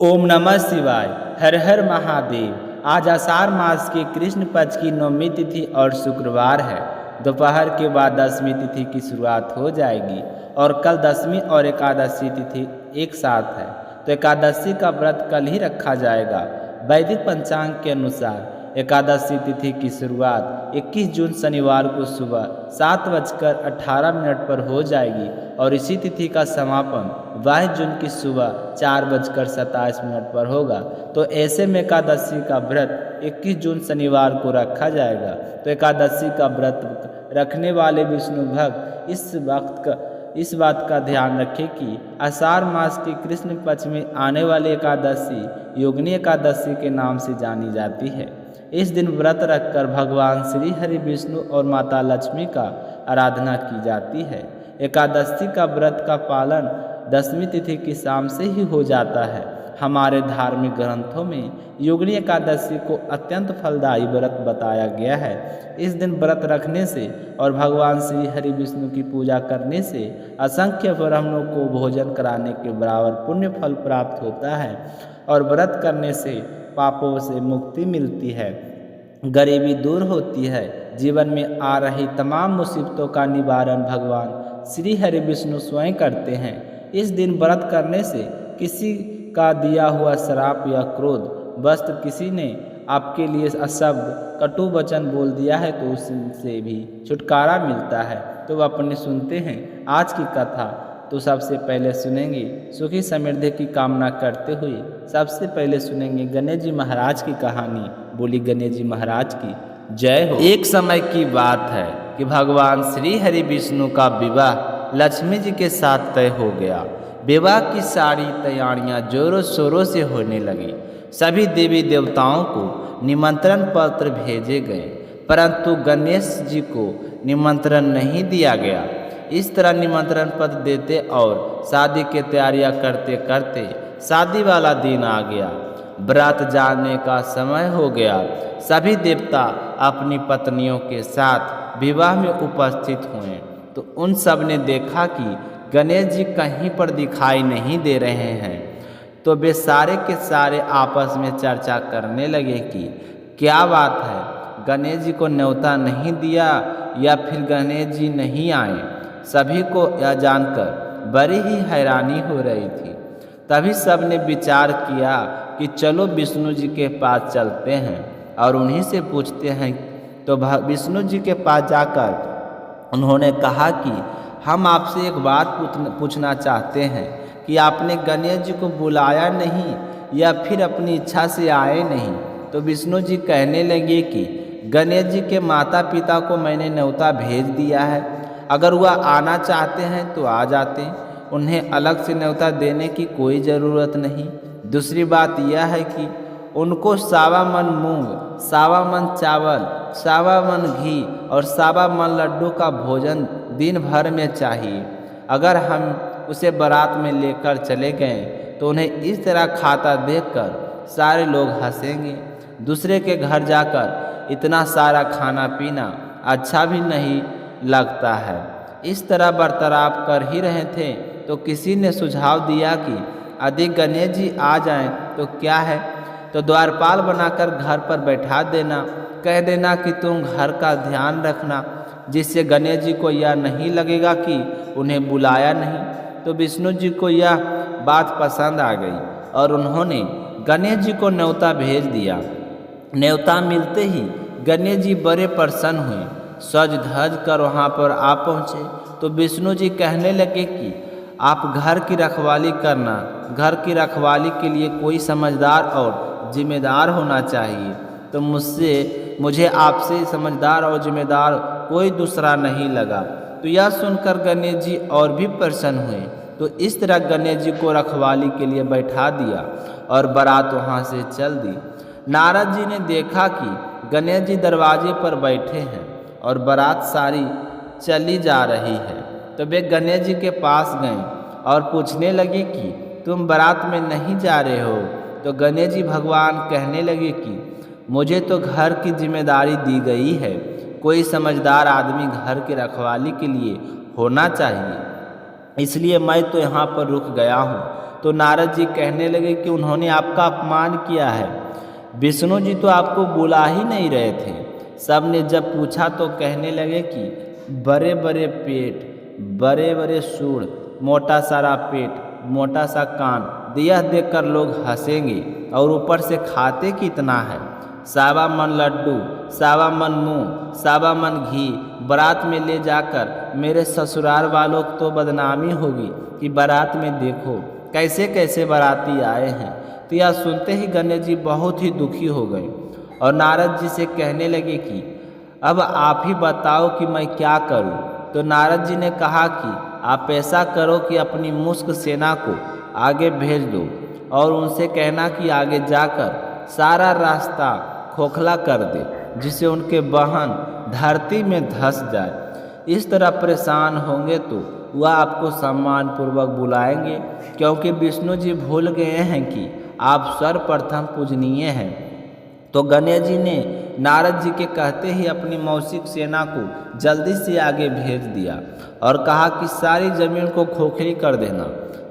ओम नमः शिवाय। हर हर महादेव। आज आषाढ़ मास के कृष्ण पक्ष की नवमी तिथि और शुक्रवार है। दोपहर के बाद दसवीं तिथि की शुरुआत हो जाएगी और कल दसवीं और एकादशी तिथि एक साथ है, तो एकादशी का व्रत कल ही रखा जाएगा। वैदिक पंचांग के अनुसार एकादशी तिथि की शुरुआत 21 जून शनिवार को सुबह 7:18 पर हो जाएगी और इसी तिथि का समापन 22 जून की सुबह 4:27 पर होगा। तो ऐसे में एकादशी का व्रत 21 जून शनिवार को रखा जाएगा। तो एकादशी का व्रत रखने वाले विष्णु भक्त इस बात का ध्यान रखें कि आषाढ़ मास के कृष्ण पक्ष में आने वाली एकादशी योगिनी एकादशी के नाम से जानी जाती है। इस दिन व्रत रखकर भगवान श्री हरि विष्णु और माता लक्ष्मी का आराधना की जाती है। एकादशी का व्रत का पालन दसवीं तिथि की शाम से ही हो जाता है। हमारे धार्मिक ग्रंथों में योगिनी एकादशी को अत्यंत फलदायी व्रत बताया गया है। इस दिन व्रत रखने से और भगवान श्री हरि विष्णु की पूजा करने से असंख्य ब्राह्मणों को भोजन कराने के बराबर पुण्य फल प्राप्त होता है और व्रत करने से पापों से मुक्ति मिलती है, गरीबी दूर होती है। जीवन में आ रही तमाम मुसीबतों का निवारण भगवान श्री हरि विष्णु स्वयं करते हैं। इस दिन व्रत करने से किसी का दिया हुआ श्राप या क्रोध वस्त किसी ने आपके लिए अशब्द कटु वचन बोल दिया है तो उससे भी छुटकारा मिलता है। तो अपने सुनते हैं आज की कथा। तो सबसे पहले सुनेंगे सुखी समृद्धि की कामना करते हुए सबसे पहले सुनेंगे गणेश जी महाराज की कहानी। बोली गणेश जी महाराज की जय हो। एक समय की बात है कि भगवान श्री हरि विष्णु का विवाह लक्ष्मी जी के साथ तय हो गया। विवाह की सारी तैयारियां जोरों शोरों से होने लगी। सभी देवी देवताओं को निमंत्रण पत्र भेजे गए, परंतु गणेश जी को निमंत्रण नहीं दिया गया। इस तरह निमंत्रण पत्र देते और शादी की तैयारियां करते करते शादी वाला दिन आ गया। बारात जाने का समय हो गया। सभी देवता अपनी पत्नियों के साथ विवाह में उपस्थित हुए तो उन सब ने देखा कि गणेश जी कहीं पर दिखाई नहीं दे रहे हैं। तो वे सारे के सारे आपस में चर्चा करने लगे कि क्या बात है, गणेश जी को न्योता नहीं दिया या फिर गणेश जी नहीं आए। सभी को यह जानकर बड़ी ही हैरानी हो रही थी। तभी सब ने विचार किया कि चलो विष्णु जी के पास चलते हैं और उन्हीं से पूछते हैं। तो विष्णु जी के पास जाकर उन्होंने कहा कि हम आपसे एक बात पूछना चाहते हैं कि आपने गणेश जी को बुलाया नहीं या फिर अपनी इच्छा से आए नहीं। तो विष्णु जी कहने लगे कि गणेश जी के माता पिता को मैंने न्योता भेज दिया है, अगर वह आना चाहते हैं तो आ जाते, उन्हें अलग से न्योता देने की कोई ज़रूरत नहीं। दूसरी बात यह है कि उनको 1.25 मन मूंग, 1.25 मन चावल, 1.25 मन घी और 1.25 मन लड्डू का भोजन दिन भर में चाहिए। अगर हम उसे बारात में लेकर चले गए तो उन्हें इस तरह खाता देखकर सारे लोग हंसेंगे। दूसरे के घर जाकर इतना सारा खाना पीना अच्छा भी नहीं लगता है। इस तरह बर्ताव कर ही रहे थे तो किसी ने सुझाव दिया कि यदि गणेश जी आ जाएं तो क्या है, तो द्वारपाल बनाकर घर पर बैठा देना, कह देना कि तुम घर का ध्यान रखना, जिससे गणेश जी को यह नहीं लगेगा कि उन्हें बुलाया नहीं। तो विष्णु जी को यह बात पसंद आ गई और उन्होंने गणेश जी को न्योता भेज दिया। न्योता मिलते ही गणेश जी बड़े प्रसन्न हुए, सज धज कर वहाँ पर आ पहुँचे। तो विष्णु जी कहने लगे कि आप घर की रखवाली करना, घर की रखवाली के लिए कोई समझदार और जिम्मेदार होना चाहिए। तो मुझे आपसे समझदार और जिम्मेदार कोई दूसरा नहीं लगा। तो यह सुनकर गणेश जी और भी प्रसन्न हुए। तो इस तरह गणेश जी को रखवाली के लिए बैठा दिया और बारात वहाँ से चल दी। नारद जी ने देखा कि गणेश जी दरवाजे पर बैठे हैं और बारात सारी चली जा रही है। तो वे गणेश जी के पास गए और पूछने लगे कि तुम बारात में नहीं जा रहे हो। तो गणेश जी भगवान कहने लगे कि मुझे तो घर की जिम्मेदारी दी गई है, कोई समझदार आदमी घर की रखवाली के लिए होना चाहिए, इसलिए मैं तो यहाँ पर रुक गया हूँ। तो नारद जी कहने लगे कि उन्होंने आपका अपमान किया है। विष्णु जी तो आपको बुला ही नहीं रहे थे। सब ने जब पूछा तो कहने लगे कि बड़े बड़े पेट, बड़े बड़े सूढ़, मोटा सारा पेट, मोटा सा कान, यह देखकर लोग हंसेंगे और ऊपर से खाते कितना है। सावा मन लड्डू, सावा मन मुँह, सावा मन घी बारात में ले जाकर मेरे ससुराल वालों को तो बदनामी होगी कि बारात में देखो कैसे कैसे बाराती आए हैं। तो यह सुनते ही गणेश जी बहुत ही दुखी हो गए और नारद जी से कहने लगे कि अब आप ही बताओ कि मैं क्या करूं। तो नारद जी ने कहा कि आप ऐसा करो कि अपनी मुश्क सेना को आगे भेज दो और उनसे कहना कि आगे जाकर सारा रास्ता खोखला कर दे, जिससे उनके वाहन धरती में धंस जाए। इस तरह परेशान होंगे तो वह आपको सम्मान पूर्वक बुलाएंगे, क्योंकि विष्णु जी भूल गए हैं कि आप सर्वप्रथम पूजनीय हैं। तो गणेश जी ने नारद जी के कहते ही अपनी मौसिक सेना को जल्दी से आगे भेज दिया और कहा कि सारी जमीन को खोखली कर देना।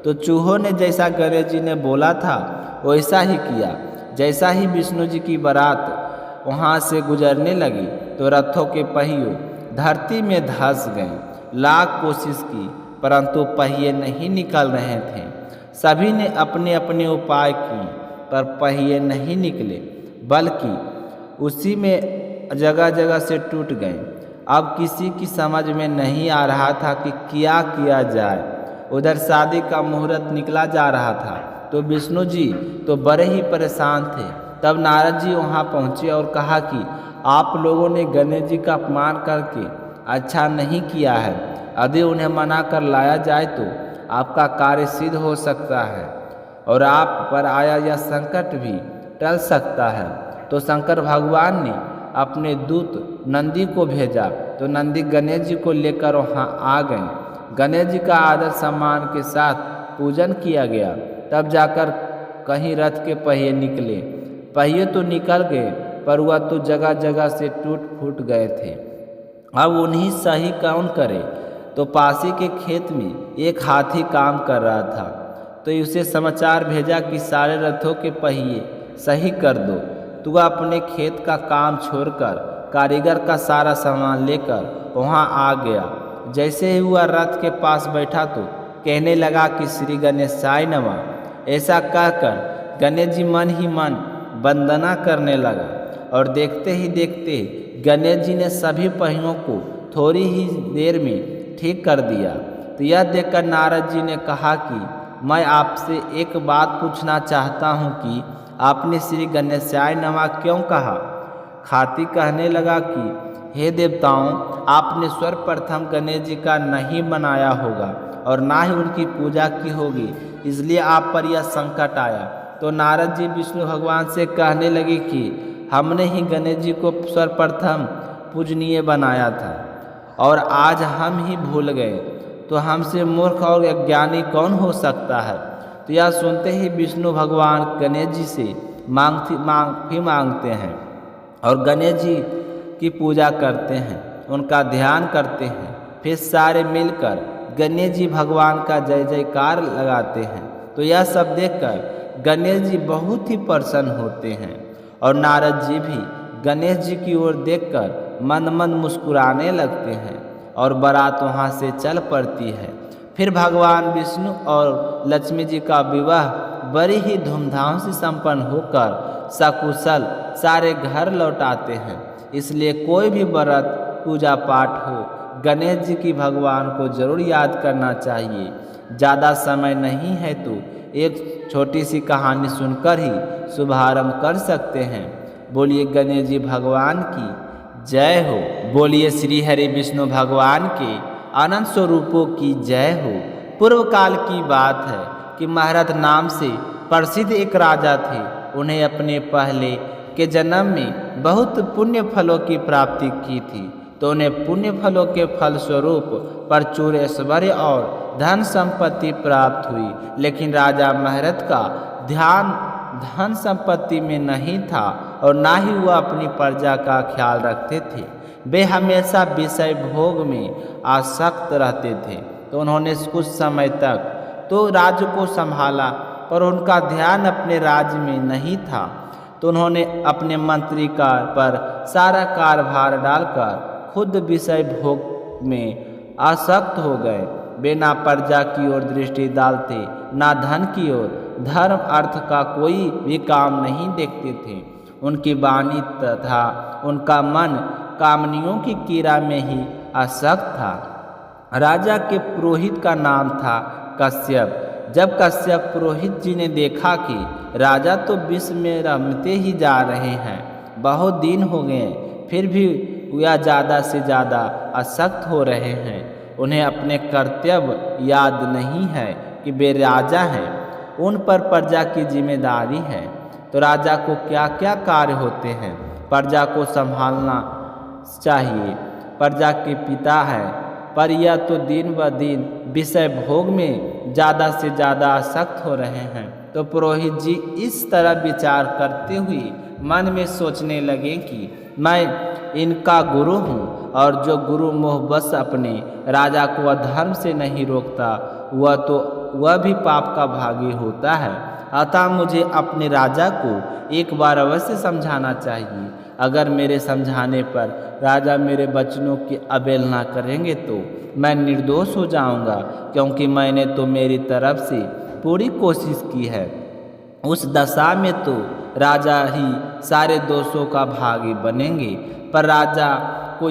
तो चूहों ने जैसा गणेश जी ने बोला था वैसा ही किया। जैसा ही विष्णु जी की बारात वहाँ से गुजरने लगी तो रथों के पहियों धरती में धंस गए। लाख कोशिश की परंतु पहिए नहीं निकल रहे थे। सभी ने अपने अपने उपाय किए पर पहिए नहीं निकले, बल्कि उसी में जगह जगह से टूट गए। अब किसी की समझ में नहीं आ रहा था कि क्या किया जाए। उधर शादी का मुहूर्त निकला जा रहा था तो विष्णु जी तो बड़े ही परेशान थे। तब नारद जी वहाँ पहुँचे और कहा कि आप लोगों ने गणेश जी का अपमान करके अच्छा नहीं किया है। यदि उन्हें मना कर लाया जाए तो आपका कार्य सिद्ध हो सकता है और आप पर आया यह संकट भी टल सकता है। तो शंकर भगवान ने अपने दूत नंदी को भेजा तो नंदी गणेश जी को लेकर वहाँ आ गए। गणेश जी का आदर सम्मान के साथ पूजन किया गया। तब जाकर कहीं रथ के पहिए निकले। पहिए तो निकल गए पर वह तो जगह जगह से टूट फूट गए थे। अब उन्हीं सही कौन करे। तो पासी के खेत में एक हाथी काम कर रहा था तो उसे समाचार भेजा कि सारे रथों के पहिए सही कर दो। तो वह अपने खेत का काम छोड़कर कारीगर का सारा सामान लेकर वहाँ आ गया। जैसे ही वह रथ के पास बैठा तो कहने लगा कि श्री गणेशाय नमः। ऐसा कहकर गणेश जी मन ही मन वंदना करने लगा और देखते ही देखते गणेश जी ने सभी पहियों को थोड़ी ही देर में ठीक कर दिया। तो यह देखकर नारद जी ने कहा कि मैं आपसे एक बात पूछना चाहता हूँ कि आपने श्री गणेशाय नमः क्यों कहा। हाथी कहने लगा कि हे देवताओं, आपने सर्वप्रथम गणेश जी का नहीं बनाया होगा और ना ही उनकी पूजा की होगी, इसलिए आप पर यह संकट आया। तो नारद जी विष्णु भगवान से कहने लगे कि हमने ही गणेश जी को सर्वप्रथम पूजनीय बनाया था और आज हम ही भूल गए, तो हमसे मूर्ख और अज्ञानी कौन हो सकता है। तो यह सुनते ही विष्णु भगवान गणेश जी से माफ़ी मांगते हैं और गणेश जी की पूजा करते हैं, उनका ध्यान करते हैं। फिर सारे मिलकर गणेश जी भगवान का जय जयकार लगाते हैं। तो यह सब देखकर गणेश जी बहुत ही प्रसन्न होते हैं और नारद जी भी गणेश जी की ओर देखकर मंद मंद मुस्कुराने लगते हैं और बारात वहाँ से चल पड़ती है। फिर भगवान विष्णु और लक्ष्मी जी का विवाह बड़ी ही धूमधाम से संपन्न होकर सकुशल सारे घर लौट आते हैं। इसलिए कोई भी व्रत पूजा पाठ हो, गणेश जी की भगवान को जरूर याद करना चाहिए। ज़्यादा समय नहीं है तो एक छोटी सी कहानी सुनकर ही शुभारंभ कर सकते हैं। बोलिए गणेश जी भगवान की जय हो। बोलिए श्री हरि विष्णु भगवान के अनंत स्वरूपों की जय हो। पूर्व काल की बात है कि महारथ नाम से प्रसिद्ध एक राजा थे। उन्हें अपने पहले के जन्म में बहुत पुण्य फलों की प्राप्ति की थी, तो उन्हें पुण्य फलों के फलस्वरूप प्रचुर ऐश्वर्य और धन संपत्ति प्राप्त हुई। लेकिन राजा महारथ का ध्यान धन संपत्ति में नहीं था और ना ही वह अपनी प्रजा का ख्याल रखते थे। वे हमेशा विषय भोग में आसक्त रहते थे। तो उन्होंने कुछ समय तक तो राज्य को संभाला, पर उनका ध्यान अपने राज्य में नहीं था। तो उन्होंने अपने मंत्री पर सारा कार्यभार डालकर खुद विषय भोग में आसक्त हो गए। वे ना प्रजा की ओर दृष्टि डालते, ना धन की ओर, धर्म अर्थ का कोई भी काम नहीं देखते थे। उनकी वाणी तथा उनका मन कामनियों की कीड़ा में ही आसक्त था। राजा के पुरोहित का नाम था कश्यप। जब कश्यप पुरोहित जी ने देखा कि राजा तो विश्व में रमते ही जा रहे हैं, बहुत दिन हो गए, फिर भी वह ज़्यादा से ज़्यादा आसक्त हो रहे हैं, उन्हें अपने कर्तव्य याद नहीं है कि वे राजा हैं, उन पर प्रजा की जिम्मेदारी है। तो राजा को क्या क्या कार्य होते हैं, प्रजा को संभालना चाहिए, प्रजा के पिता है, पर यह तो दिन ब दिन विषय भोग में ज़्यादा से ज़्यादा आसक्त हो रहे हैं। तो पुरोहित जी इस तरह विचार करते हुए मन में सोचने लगे कि मैं इनका गुरु हूँ, और जो गुरु मोहबस अपने राजा को अधर्म से नहीं रोकता, वह भी पाप का भागी होता है। अतः मुझे अपने राजा को एक बार अवश्य समझाना चाहिए। अगर मेरे समझाने पर राजा मेरे वचनों की अवहेलना करेंगे तो मैं निर्दोष हो जाऊंगा, क्योंकि मैंने तो मेरी तरफ से पूरी कोशिश की है। उस दशा में तो राजा ही सारे दोषों का भागी बनेंगे, पर राजा को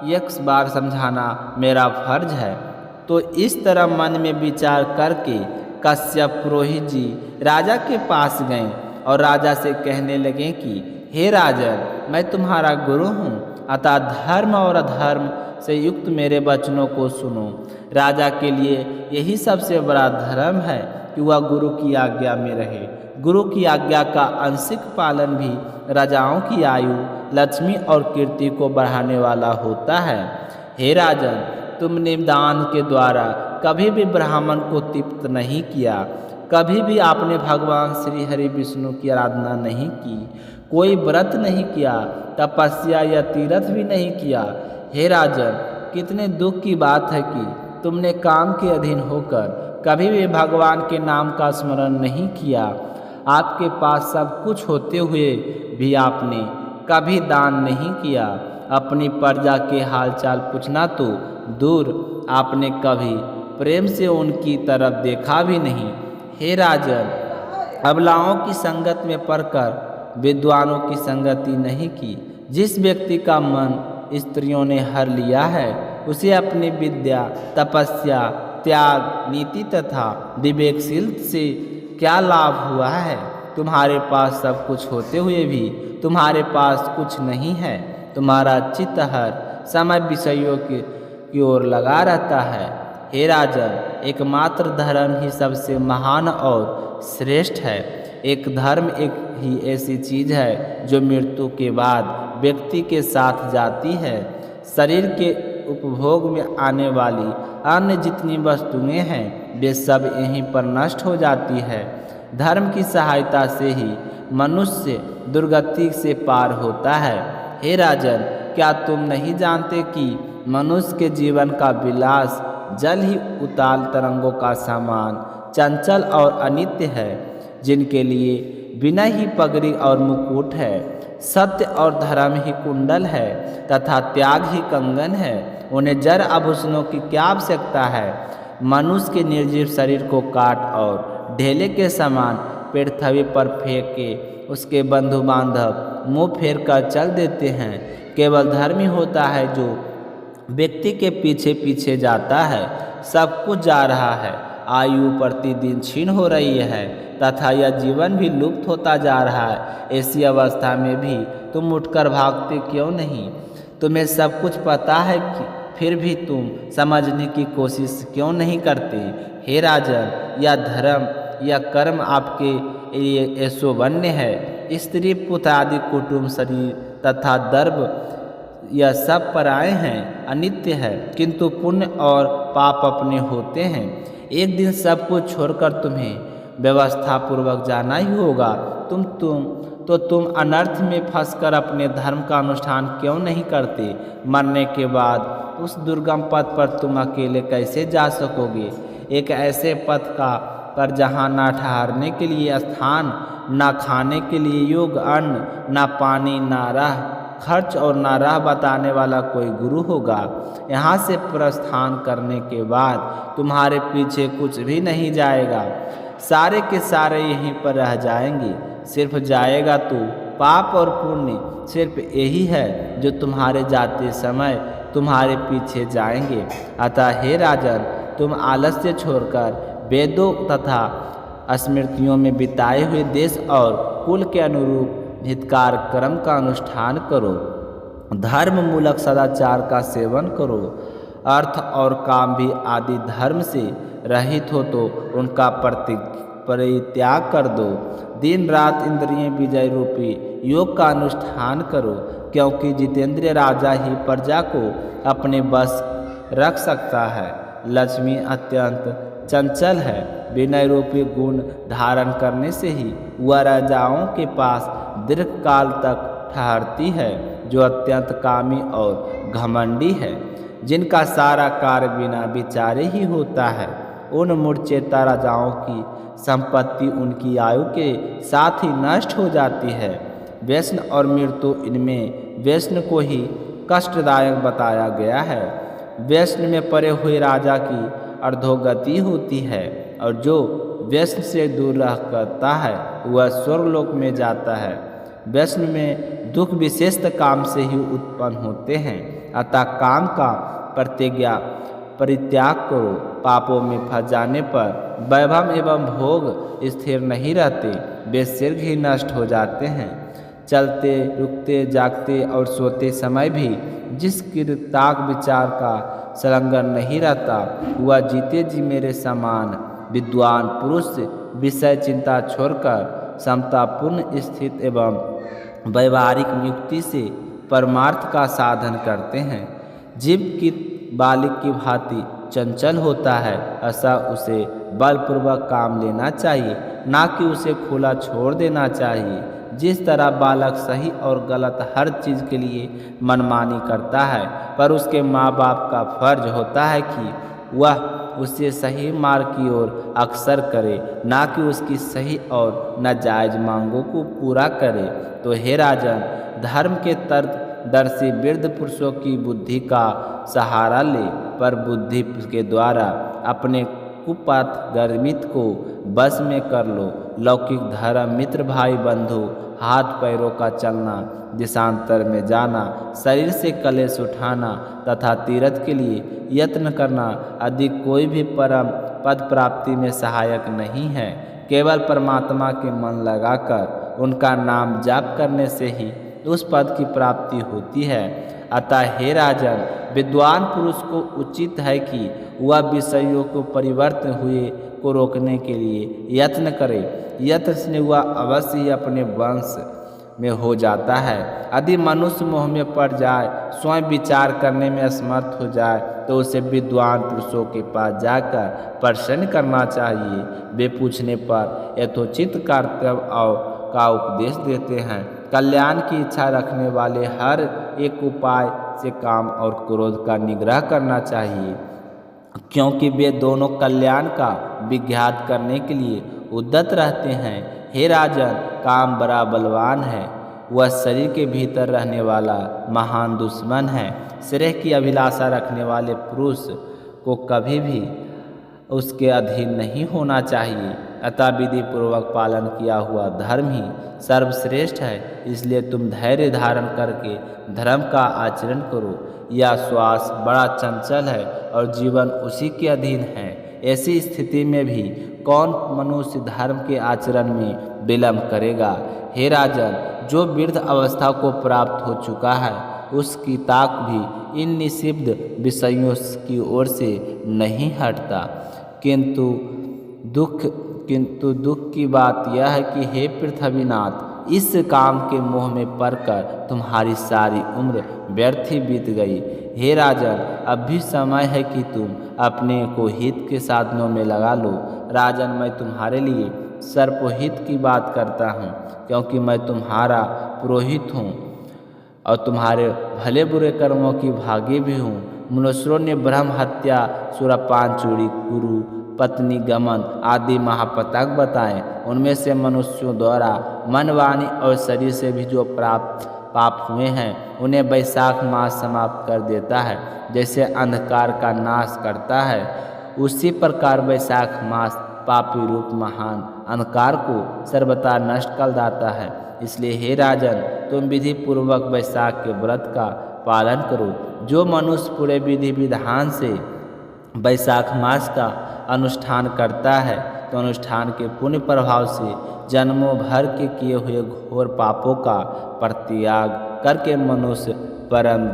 एक बार समझाना मेरा फर्ज है। तो इस तरह मन में विचार करके कश्यप पुरोहित जी राजा के पास गए और राजा से कहने लगे कि हे राजन, मैं तुम्हारा गुरु हूँ, अतः धर्म और अधर्म से युक्त मेरे वचनों को सुनो। राजा के लिए यही सबसे बड़ा धर्म है कि वह गुरु की आज्ञा में रहे। गुरु की आज्ञा का आंशिक पालन भी राजाओं की आयु, लक्ष्मी और कीर्ति को बढ़ाने वाला होता है। हे राजन, तुमने दान के द्वारा कभी भी ब्राह्मण को तृप्त नहीं किया, कभी भी आपने भगवान श्री हरि विष्णु की आराधना नहीं की, कोई व्रत नहीं किया, तपस्या या तीर्थ भी नहीं किया। हे राजन, कितने दुख की बात है कि तुमने काम के अधीन होकर कभी भी भगवान के नाम का स्मरण नहीं किया। आपके पास सब कुछ होते हुए भी आपने कभी दान नहीं किया। अपनी प्रजा के हालचाल पूछना तो दूर, आपने कभी प्रेम से उनकी तरफ देखा भी नहीं। हे राजन, अबलाओं की संगत में पड़कर विद्वानों की संगति नहीं की। जिस व्यक्ति का मन स्त्रियों ने हर लिया है, उसे अपनी विद्या, तपस्या, त्याग, नीति तथा विवेकशील से क्या लाभ हुआ है। तुम्हारे पास सब कुछ होते हुए भी तुम्हारे पास कुछ नहीं है। तुम्हारा चित्त हर समय विषयों की ओर लगा रहता है। हे राजन, एकमात्र धर्म ही सबसे महान और श्रेष्ठ है। एक धर्म एक ही ऐसी चीज है जो मृत्यु के बाद व्यक्ति के साथ जाती है। शरीर के उपभोग में आने वाली अन्य जितनी वस्तुएं हैं, वे सब यहीं पर नष्ट हो जाती है। धर्म की सहायता से ही मनुष्य दुर्गति से पार होता है। हे राजन, क्या तुम नहीं जानते कि मनुष्य के जीवन का विलास जल ही उताल तरंगों का सामान, चंचल और अनित्य है, जिनके लिए विनय ही पगड़ी और मुकुट है, सत्य और धर्म ही कुंडल है तथा त्याग ही कंगन है। उन्हें जड़ आभूषणों की क्या आवश्यकता है। मनुष्य के निर्जीव शरीर को काट और ढेले के समान पृथ्वी पर फेंक के उसके बंधु बांधव मुँह फेर कर चल देते हैं। केवल धर्म ही होता है जो व्यक्ति के पीछे पीछे जाता है। सब कुछ जा रहा है, आयु प्रतिदिन क्षीण हो रही है तथा यह जीवन भी लुप्त होता जा रहा है। ऐसी अवस्था में भी तुम उठकर भागते क्यों नहीं? तुम्हें सब कुछ पता है कि फिर भी तुम समझने की कोशिश क्यों नहीं करते? हे राजन, यह धर्म या कर्म आपके लिए ऐशोवन्य है। स्त्री पुत्र आदि कुटुंब शरीर तथा दर्भ यह सब पराए हैं, अनित्य है, किंतु पुण्य और पाप अपने होते हैं। एक दिन सब कुछ छोड़कर तुम्हें व्यवस्था पूर्वक जाना ही होगा। तुम अनर्थ में फंसकर अपने धर्म का अनुष्ठान क्यों नहीं करते? मरने के बाद उस दुर्गम पथ पर तुम अकेले कैसे जा सकोगे? एक ऐसे पथ का पर जहाँ ना ठहरने के लिए स्थान, ना खाने के लिए योग्य अन्न, ना पानी, ना राह खर्च और ना राह बताने वाला कोई गुरु होगा। यहाँ से प्रस्थान करने के बाद तुम्हारे पीछे कुछ भी नहीं जाएगा, सारे के सारे यहीं पर रह जाएंगे। सिर्फ जाएगा तू, पाप और पुण्य सिर्फ यही है जो तुम्हारे जाते समय तुम्हारे पीछे जाएंगे। अतः हे राजन, तुम आलस्य छोड़कर वेदों तथा स्मृतियों में बिताए हुए देश और कुल के अनुरूप हितकार कर्म का अनुष्ठान करो, धर्म मूलक सदाचार का सेवन करो, अर्थ और काम भी आदि धर्म से रहित हो तो उनका परित्याग कर दो। दिन रात इंद्रिय विजय रूपी योग का अनुष्ठान करो, क्योंकि जितेंद्रिय राजा ही प्रजा को अपने बस रख सकता है। लक्ष्मी अत्यंत चंचल है, विनय रूपी गुण धारण करने से ही वह राजाओं के पास दीर्घकाल तक ठहरती है। जो अत्यंत कामी और घमंडी है, जिनका सारा कार्य बिना विचारे ही होता है, उन मूर्छिता राजाओं की संपत्ति उनकी आयु के साथ ही नष्ट हो जाती है। व्यसन और मृत्यु, इनमें व्यसन को ही कष्टदायक बताया गया है। व्यसन में पड़े हुए राजा की अधोगति होती है, और जो व्यसन से दूर रह करता है वह स्वर्गलोक में जाता है। व्यसन में दुख विशेषत काम से ही उत्पन्न होते हैं। अतः काम का परित्याग करो। पापों में फंस जाने पर वैभव एवं भोग स्थिर नहीं रहते, वे शीघ्र ही नष्ट हो जाते हैं। चलते, रुकते, जागते और सोते समय भी जिस कृताक विचार का संलग्न नहीं रहता, वह जीते जी मेरे समान विद्वान पुरुष विषय चिंता छोड़कर समतापूर्ण स्थित एवं व्यवहारिक युक्ति से परमार्थ का साधन करते हैं। जीव की बालिक की भांति चंचल होता है, ऐसा उसे बलपूर्वक काम लेना चाहिए, ना कि उसे खुला छोड़ देना चाहिए। जिस तरह बालक सही और गलत हर चीज़ के लिए मनमानी करता है, पर उसके माँ बाप का फर्ज होता है कि वह उसे सही मार्ग की ओर अग्रसर करे, ना कि उसकी सही और नाजायज मांगों को पूरा करे। तो हे राजन, धर्म के तर्कदर्शी वृद्ध पुरुषों की बुद्धि का सहारा ले, पर बुद्धि के द्वारा अपने कुपथ गर्मित को बस में कर लो। लौकिक धर्म, मित्र भाई बंधु, हाथ पैरों का चलना, देशांतर में जाना, शरीर से कलेश उठाना तथा तीर्थ के लिए यत्न करना आदि कोई भी परम पद प्राप्ति में सहायक नहीं है। केवल परमात्मा के मन लगाकर उनका नाम जाप करने से ही उस पद की प्राप्ति होती है। अतः हे राजन, विद्वान पुरुष को उचित है कि वह विषयों को परिवर्तन हुए को रोकने के लिए यत्न करे। यत्न से वह अवश्य ही अपने वंश में हो जाता है। यदि मनुष्य मोह में पड़ जाए, स्वयं विचार करने में असमर्थ हो जाए, तो उसे विद्वान पुरुषों के पास जाकर प्रश्न करना चाहिए। वे पूछने पर यथोचित कर्तव्य का उपदेश देते हैं। कल्याण की इच्छा रखने वाले हर एक उपाय से काम और क्रोध का निग्रह करना चाहिए, क्योंकि वे दोनों कल्याण का विघात करने के लिए उद्यत रहते हैं। हे राजन, काम बड़ा बलवान है, वह शरीर के भीतर रहने वाला महान दुश्मन है। श्रेय की अभिलाषा रखने वाले पुरुष को कभी भी उसके अधीन नहीं होना चाहिए। अतः विधि पूर्वक पालन किया हुआ धर्म ही सर्वश्रेष्ठ है। इसलिए तुम धैर्य धारण करके धर्म का आचरण करो। यह श्वास बड़ा चंचल है और जीवन उसी के अधीन है। ऐसी स्थिति में भी कौन मनुष्य धर्म के आचरण में विलंब करेगा। हे राजन, जो वृद्ध अवस्था को प्राप्त हो चुका है, उसकी ताक भी इन निषिद्ध विषयों की ओर से नहीं हटता। किंतु दुख की बात यह है कि हे पृथ्वीनाथ, इस काम के मोह में पड़कर तुम्हारी सारी उम्र व्यर्थ ही बीत गई। हे राजन, अब भी समय है कि तुम अपने को हित के साधनों में लगा लो। राजन, मैं तुम्हारे लिए सर्वहित की बात करता हूँ, क्योंकि मैं तुम्हारा पुरोहित हूँ और तुम्हारे भले बुरे कर्मों की भागी भी हूँ। मनुष्यों ने ब्रह्म हत्या, सुरापान, चोरी, गुरु पत्नी गमन आदि महापतक बताएं। उनमें से मनुष्यों द्वारा मन, वाणी और शरीर से भी जो प्राप्त पाप हुए हैं उन्हें वैशाख मास समाप्त कर देता है। जैसे अंधकार का नाश करता है, उसी प्रकार वैशाख मास पापी रूप महान अंधकार को सर्वथा नष्ट कर देता है। इसलिए हे राजन, तुम विधि पूर्वक वैशाख के व्रत का पालन करो। जो मनुष्य पूरे विधि विधान से वैशाख मास का अनुष्ठान करता है तो अनुष्ठान के पुण्य प्रभाव से जन्मों भर के किए हुए घोर पापों का परित्याग करके मनुष्य परम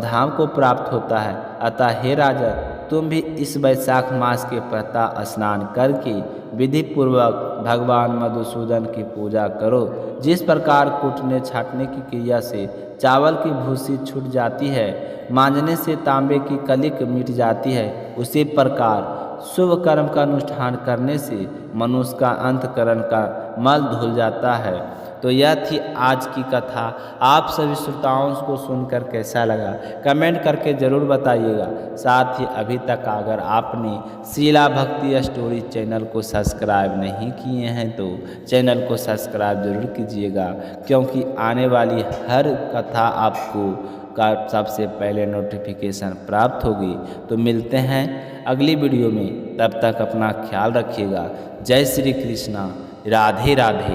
धाम को प्राप्त होता है। अतः हे राजा, तुम भी इस वैशाख मास के प्रातः स्नान करके विधि पूर्वक भगवान मधुसूदन की पूजा करो। जिस प्रकार कूटने छाटने की क्रिया से चावल की भूसी छूट जाती है, मांजने से तांबे की कलिक मिट जाती है, उसी प्रकार शुभ कर्म का अनुष्ठान करने से मनुष्य का अंतकरण का मल धुल जाता है। तो यह थी आज की कथा। आप सभी श्रोताओं को सुनकर कैसा लगा कमेंट करके ज़रूर बताइएगा। साथ ही अभी तक अगर आपने शीला भक्ति स्टोरी चैनल को सब्सक्राइब नहीं किए हैं तो चैनल को सब्सक्राइब ज़रूर कीजिएगा, क्योंकि आने वाली हर कथा आपको का सबसे पहले नोटिफिकेशन प्राप्त होगी। तो मिलते हैं अगली वीडियो में, तब तक अपना ख्याल रखिएगा। जय श्री कृष्णा, राधे राधे।